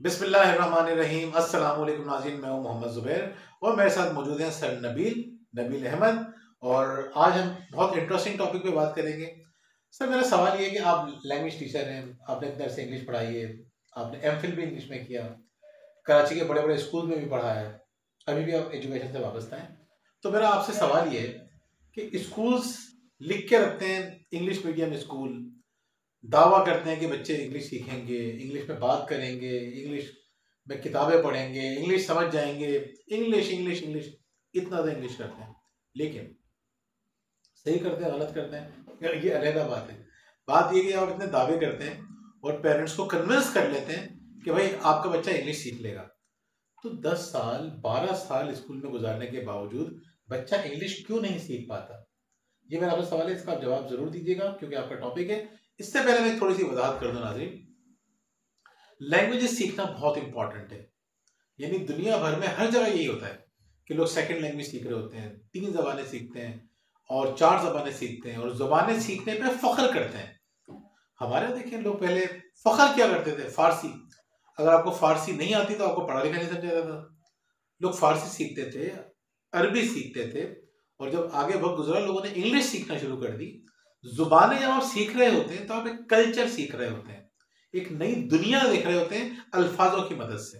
बिस्मिल्लाहिर्रहमानिर्रहीम। अस्सलाम वालेकुम नाज़रीन, मैं हूं मोहम्मद ज़ुबैर और मेरे साथ मौजूद हैं सर नबील अहमद। और आज हम बहुत इंटरेस्टिंग टॉपिक पे बात करेंगे। सर, मेरा सवाल ये है कि आप लैंग्वेज टीचर हैं, आपने इतने अरसे इंग्लिश पढ़ाई है, आपने एमफिल भी इंग्लिश में किया, कराची के बड़े बड़े स्कूल में भी पढ़ा है, अभी भी आप एजुकेशन से वाबस्ता हैं। तो मेरा आपसे सवाल ये है कि स्कूल्स लिख के रखते हैं इंग्लिश मीडियम स्कूल, दावा करते हैं कि बच्चे इंग्लिश सीखेंगे, इंग्लिश में बात करेंगे, इंग्लिश में किताबें पढ़ेंगे, इंग्लिश समझ जाएंगे, इंग्लिश इंग्लिश इंग्लिश, इतना ज़्यादा इंग्लिश करते हैं। लेकिन सही करते हैं गलत करते हैं ये अलग बात है। बात ये कि आप इतने दावे करते हैं और पेरेंट्स को कन्विंस कर लेते हैं कि भाई आपका बच्चा इंग्लिश सीख लेगा, तो 10 साल 12 साल स्कूल में गुजारने के बावजूद बच्चा इंग्लिश क्यों नहीं सीख पाता? ये मेरा आपसे सवाल है, इसका आप जवाब जरूर दीजिएगा क्योंकि आपका टॉपिक है। इससे पहले मैं थोड़ी सी वजाहत कर दूं नाज़रीन, लैंग्वेजेस सीखना बहुत इंपॉर्टेंट है। यानी दुनिया भर में हर जगह यही होता है कि लोग सेकंड लैंग्वेज सीख रहे होते हैं, 3 ज़बानें सीखते हैं और 4 ज़बानें सीखते हैं और ज़बानें सीखने पे फख्र करते हैं। हमारे यहाँ देखें, लोग पहले फख्र क्या करते थे? फारसी। अगर आपको फारसी नहीं आती तो आपको पढ़ा लिखा नहीं समझा जाता था। लोग फारसी सीखते थे, अरबी सीखते थे, और जब आगे वक्त गुजरा लोगों ने इंग्लिश सीखना शुरू कर दी। जुबानें जब आप सीख रहे होते हैं तो आप एक कल्चर सीख रहे होते हैं, एक नई दुनिया देख रहे होते हैं अल्फाजों की मदद से।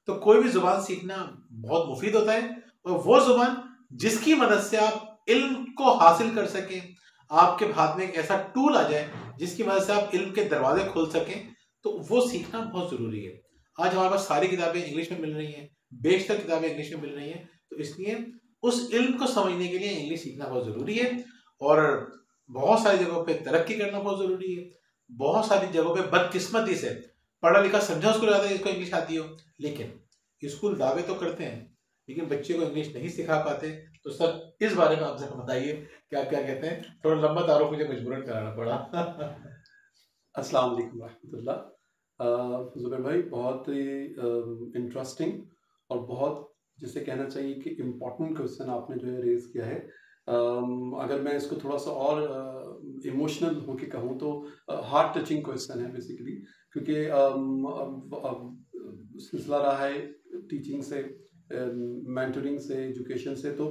तो कोई भी जुबान सीखना बहुत मुफीद होता है, और वो जुबान जिसकी मदद से आप इल्म को हासिल कर सकें, आपके हाथ में एक ऐसा टूल आ जाए जिसकी मदद से आप इल्म के दरवाजे खोल सकें, तो वो सीखना बहुत जरूरी है। आज हमारे पास सारी किताबें इंग्लिश में मिल रही हैं, बेशतर किताबें इंग्लिश में मिल रही हैं, तो इसलिए उस इल्म को समझने के लिए इंग्लिश सीखना बहुत जरूरी है। और बहुत सारी जगहों पे तरक्की करना बहुत जरूरी है। बहुत सारी जगहों पे बदकिस्मती से पढ़ा लिखा समझा उसको ज्यादा जिसको इंग्लिश आती हो, लेकिन स्कूल दावे तो करते हैं लेकिन बच्चे को इंग्लिश नहीं सिखा पाते। तो सर, इस बारे में आपसे बताइए कि आप क्या कहते हैं? थोड़ा लंबा तारुफ मुझे मजबूरन कराना पड़ा। अस्सलाम वालेकुम रहमतुल्लाह। ज़ुबैर भाई, बहुत ही इंटरेस्टिंग और बहुत जिसे कहना चाहिए कि इम्पोर्टेंट क्वेश्चन आपने जो है रेज़ किया है। अगर मैं इसको थोड़ा सा और इमोशनल होके कहूँ तो हार्ट टचिंग क्वेश्चन है बेसिकली, क्योंकि सिलसिला रहा है टीचिंग से, मेंटरिंग से, एजुकेशन से, तो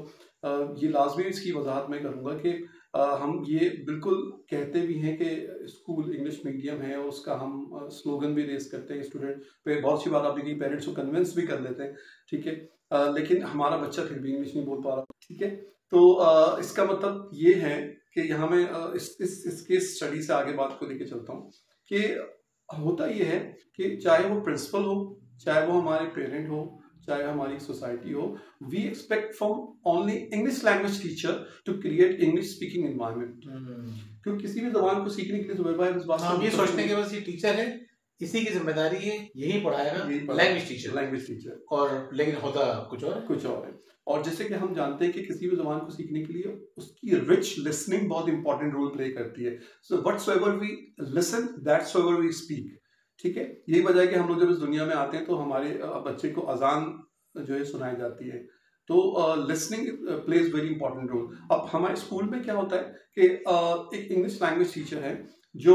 ये लाजमी इसकी वजाहत मैं करूँगा कि हम ये बिल्कुल कहते भी हैं कि स्कूल इंग्लिश मीडियम है, उसका हम स्लोगन भी रेस करते हैं, स्टूडेंट पे बहुत सी बात आपने की, पेरेंट्स को कन्विंस भी कर लेते हैं, ठीक है, लेकिन हमारा बच्चा फिर भी इंग्लिश नहीं बोल पा रहा, ठीक है। तो इसका मतलब ये है कि यहाँ मैं इसके स्टडी से आगे बात को लेके चलता हूँ कि होता ये है कि चाहे वो प्रिंसिपल हो, चाहे वो हमारे पेरेंट हो, चाहे हमारी सोसाइटी हो, we expect from only English language teacher to create English speaking environment. क्योंकि किसी भी जबान को सीखने के लिए जुबैर भाई इस बात हम ये सोचते हैं कि बस ये टीचर है, इसी की जिम्मेदारी है, यही पढ़ाएगा, लैंग्वेज टीचर, और लेकिन होता कुछ और है। और जैसे कि हम जानते हैं कि किसी भी जबान को सीखने के लिए उसकी रिच लिसनिंग बहुत इंपॉर्टेंट रोल प्ले करती है। So whatsoever we listen, thatsoever we speak, ठीक है। यही वजह है कि हम लोग जब इस दुनिया में आते हैं तो हमारे बच्चे को अजान जो है सुनाई जाती है, तो listening plays very important role. अब हमारे स्कूल में क्या होता है कि एक इंग्लिश लैंग्वेज टीचर है जो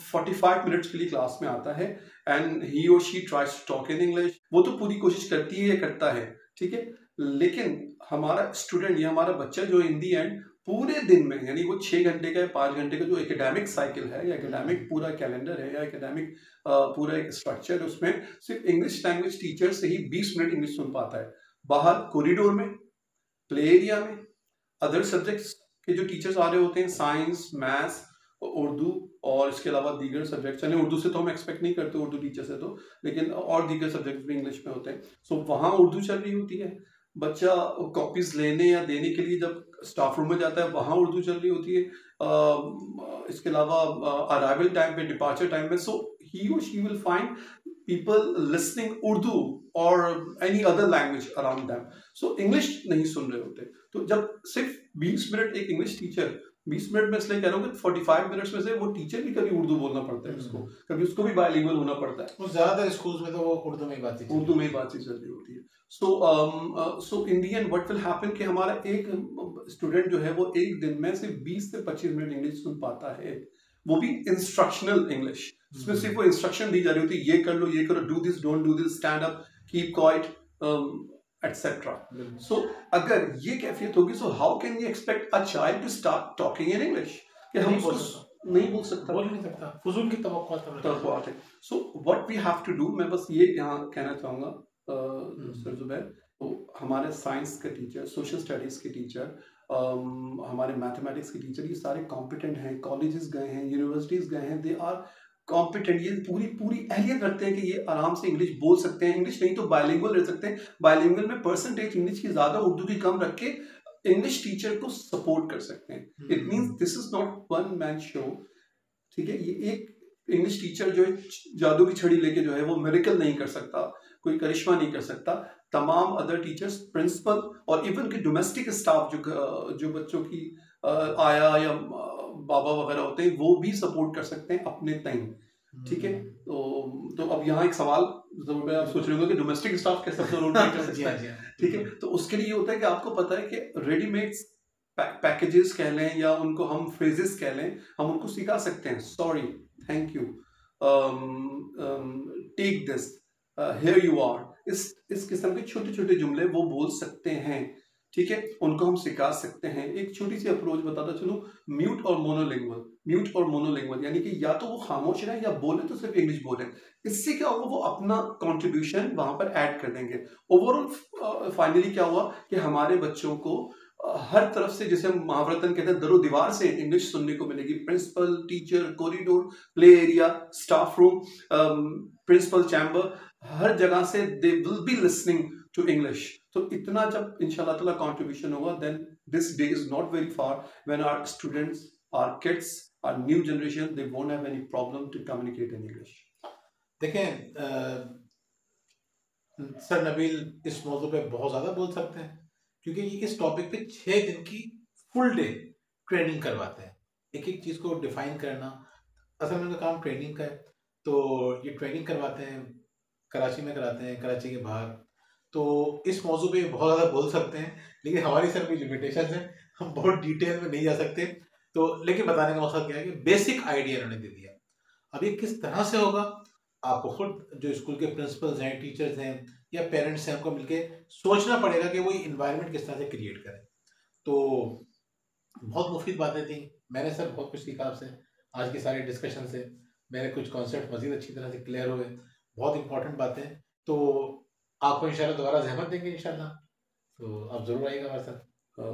45 मिनट्स के लिए क्लास में आता है, एंड ही और she tries to talk in English. वो तो पूरी कोशिश करती है, करता है, ठीक है, लेकिन हमारा स्टूडेंट या हमारा बच्चा जो इन दी एंड पूरे दिन में, यानी वो 6 घंटे का या 5 घंटे का जो एकेडमिक साइकिल है या एकेडमिक पूरा कैलेंडर है या एकेडमिक पूरा एक स्ट्रक्चर है, उसमें सिर्फ इंग्लिश लैंग्वेज टीचर से ही 20 मिनट इंग्लिश सुन पाता है। बाहर कॉरिडोर में, प्ले एरिया में, अदर सब्जेक्ट्स के जो टीचर्स आ रहे होते हैं, साइंस, मैथ्स, उर्दू और इसके अलावा दीगर सब्जेक्ट्स, यानी उर्दू से तो हम एक्सपेक्ट नहीं करते उर्दू टीचर से, तो लेकिन और दीगर सब्जेक्ट्स भी इंग्लिश में होते हैं। सो वहाँ उर्दू चल रही होती है। बच्चा कॉपीज लेने या देने के लिए जब स्टाफ रूम में जाता है, वहाँ उर्दू चल रही होती है। इसके अलावा अराइवल टाइम पे, डिपार्चर टाइम पे, सो ही और she will find people listening Urdu or any other language around them. So English नहीं सुन रहे होते। तो जब सिर्फ 20 मिनट एक इंग्लिश टीचर, 20 मिनट में इसलिए कह रहा हूँ कि 45 मिनट्स में से वो टीचर भी कभी उर्दू बोलना पड़ता है उसको, कभी उसको भी बायलिंगुअल होना पड़ता है। वो ज्यादातर स्कूल्स में तो वो उर्दू में ही बातचीत चल रही होती है। सो इन दी एंड व्हाट विल हैपन कि हमारा एक स्टूडेंट जो है वो एक दिन में सिर्फ 20 से 25 मिनट इंग्लिश सुन पाता है, वो भी इंस्ट्रक्शनल इंग्लिश, उसमें सिर्फ वो इंस्ट्रक्शन दी जा रही होती है, ये कर लो, ये करो, do this, don't do this, stand up, keep quiet, etcetera. So अगर ये कैफियत होगी, so how can you expect a child to start talking in English? कि हम उसको नहीं बोल सकता, फजूल की तवक्कुआत है. So what we have to do, मैं बस ये यहाँ कहना चाहूंगा सर जुबैर, तो हमारे साइंस के टीचर, सोशल स्टडीज के टीचर, हमारे मैथमेटिक्स के टीचर, ये सारे कॉम्पिटेंट हैं, कॉलेजेस गए हैं, यूनिवर्सिटीज गए हैं, दे आर कॉम्पिटेंट, ये पूरी अहलियत रखते हैं कि ये आराम से इंग्लिश बोल सकते हैं, इंग्लिश नहीं तो बायलिंगुअल रह सकते हैं, बायलिंगुअल में परसेंटेज इंग्लिश की ज्यादा, उर्दू की कम रख के इंग्लिश टीचर को सपोर्ट कर सकते हैं. It means this is not one man show. ठीक है, ये एक इंग्लिश टीचर जो है जादू की छड़ी लेके जो है वो मिरेकल नहीं कर सकता, कोई करिश्मा नहीं कर सकता. तमाम अदर टीचर्स, प्रिंसिपल और इवन के डोमेस्टिक स्टाफ जो बच्चों की आया या बाबा वगैरह होते हैं, वो भी सपोर्ट कर सकते हैं अपने टाइम. ठीक है, तो अब यहाँ एक सवाल जरूर आप सोच रहे होंगे कि डोमेस्टिक स्टाफ कैसे रोल प्ले कर सकता है. ठीक है, तो उसके लिए ये होता है कि आपको पता है कि रेडीमेड पैकेजेस कह लें या उनको हम फ्रेजेस कह लें, हम उनको सिखा सकते हैं. Sorry, thank you, take this, here you are, इस किस्म के छोटे छोटे जुमले वो बोल सकते हैं. ठीक है, उनको हम सिखा सकते हैं. एक छोटी सी अप्रोच बताता चलो, म्यूट और मोनोलिंगुअल, यानी कि या तो वो खामोश रहे या बोले तो सिर्फ इंग्लिश बोले. इससे क्या होगा, वो अपना कंट्रीब्यूशन वहां पर ऐड कर देंगे. ओवरऑल फाइनली क्या हुआ कि हमारे बच्चों को हर तरफ से, जैसे हम महावरतन कहते हैं, दरो दीवार से इंग्लिश सुनने को मिलेगी. Principal, teacher, corridor, play area, staff room, principal chamber, हर जगह से they will be listening to English. तो इतना जब इंशाल्लाह ताला कंट्रीब्यूशन होगा, then this day is not very far when our students, our kids, our new generation, they won't have any problem to communicate in English. देखें, sir Nabeel इस मौजू पे बहुत ज़्यादा बोल सकते हैं, क्योंकि इस टॉपिक पे 6 दिन की फुल डे ट्रेनिंग करवाते हैं. एक एक चीज़ को डिफाइन करना, असल में उनका काम ट्रेनिंग का है. तो ये ट्रेनिंग करवाते हैं, कराची में कराते हैं, कराची के बाहर. तो इस मौजू पे बहुत ज़्यादा बोल सकते हैं, लेकिन हमारी सर भी लिमिटेशन है, हम बहुत डिटेल में नहीं जा सकते. तो लेकिन बताने का मकसद क्या है कि बेसिक आइडिया उन्होंने दे दिया. अब ये किस तरह से होगा, आपको खुद जो स्कूल के प्रिंसिपल्स हैं, टीचर्स हैं या पेरेंट्स हैं, उनको मिलके सोचना पड़ेगा कि वो इन्वायरमेंट किस तरह से क्रिएट करें. तो बहुत मुफीद बातें थी, मैंने सर बहुत कुछ सीखा आपसे. आज की सारी डिस्कशन से मेरे कुछ कॉन्सेप्ट मजीद अच्छी तरह से क्लियर हुए, बहुत इंपॉर्टेंट बातें. तो आपको इंशाल्लाह दोबारा ज़हमत देंगे इंशाल्लाह, तो आप ज़रूर आइएगा हमारे साथ.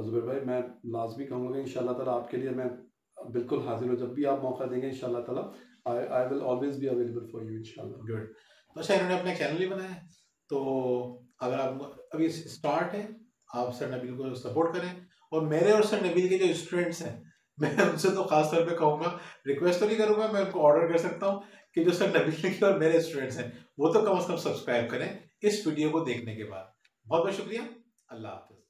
जुबैर भाई, मैं लाजमी कहूँगा कि इंशाल्लाह ताला आपके लिए मैं बिल्कुल हाजिर हूँ. जब भी आप मौका देंगे इंशाल्लाह ताला, I will always be available for you इंशाल्लाह. गुड. तो अच्छा, इन्होंने अपना चैनल ही बनाया है, तो अगर आप अभी स्टार्ट है, आप सर नबील को सपोर्ट करें. और मेरे और सर नबील के जो स्टूडेंट्स हैं, मैं उनसे तो खास तौर पे कहूँगा, रिक्वेस्ट तो नहीं करूँगा, मैं उनको ऑर्डर कर सकता हूँ कि जो सर नबील के और मेरे स्टूडेंट्स हैं, वो तो कम से कम सब्सक्राइब करें इस वीडियो को देखने के बाद. बहुत बहुत शुक्रिया. अल्लाह हाफिज़.